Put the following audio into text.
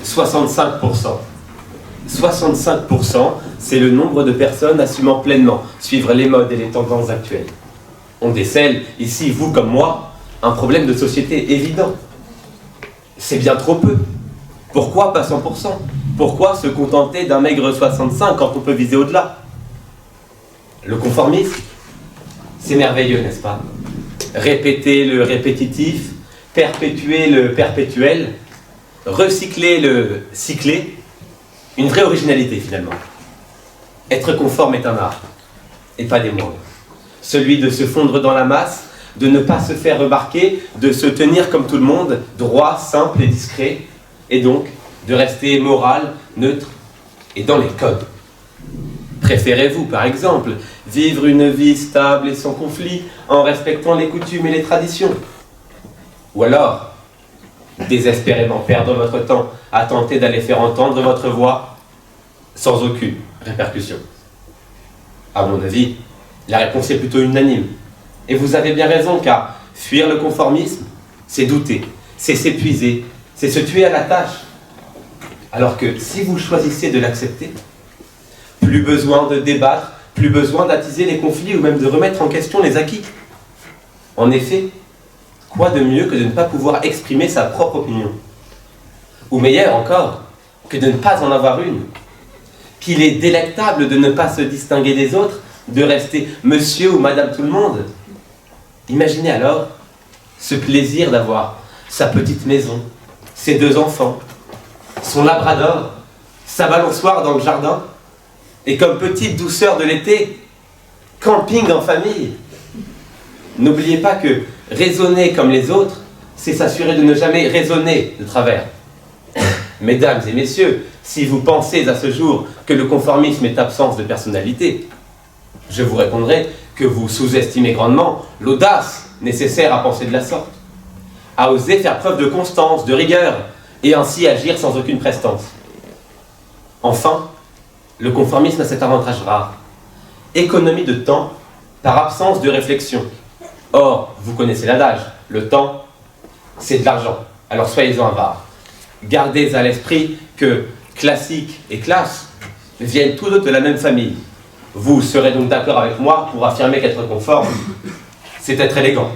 65%. 65%, c'est le nombre de personnes assumant pleinement suivre les modes et les tendances actuelles. On décèle, ici, vous comme moi, un problème de société évident. C'est bien trop peu. Pourquoi pas 100%? Pourquoi se contenter d'un maigre 65 quand on peut viser au-delà? Le conformisme, c'est merveilleux, n'est-ce pas? Répéter le répétitif, perpétuer le perpétuel, recycler le cyclé, une vraie originalité finalement. Être conforme est un art, et pas des moindres. Celui de se fondre dans la masse, de ne pas se faire remarquer, de se tenir comme tout le monde, droit, simple et discret, et donc de rester moral, neutre et dans les codes. Préférez-vous, par exemple, vivre une vie stable et sans conflit, en respectant les coutumes et les traditions? Ou alors, désespérément perdre votre temps à tenter d'aller faire entendre votre voix sans aucune répercussion? À mon avis, la réponse est plutôt unanime. Et vous avez bien raison, car fuir le conformisme, c'est douter, c'est s'épuiser, c'est se tuer à la tâche. Alors que si vous choisissez de l'accepter, plus besoin de débattre, plus besoin d'attiser les conflits ou même de remettre en question les acquis. En effet, quoi de mieux que de ne pas pouvoir exprimer sa propre opinion? Ou meilleur encore, que de ne pas en avoir une? Qu'il est délectable de ne pas se distinguer des autres, de rester monsieur ou madame tout le monde? Imaginez alors ce plaisir d'avoir sa petite maison, ses 2 enfants, son labrador, sa balançoire dans le jardin, et comme petite douceur de l'été, camping en famille. N'oubliez pas que raisonner comme les autres, c'est s'assurer de ne jamais raisonner de travers. Mesdames et messieurs, si vous pensez à ce jour que le conformisme est absence de personnalité, je vous répondrai que vous sous-estimez grandement l'audace nécessaire à penser de la sorte, à oser faire preuve de constance, de rigueur, et ainsi agir sans aucune prestance. Enfin, le conformisme a cet avantage rare: économie de temps par absence de réflexion. Or, vous connaissez l'adage, le temps, c'est de l'argent, alors soyez-en avares. Gardez à l'esprit que classique et classe viennent tous deux de la même famille. Vous serez donc d'accord avec moi pour affirmer qu'être conforme, c'est être élégant.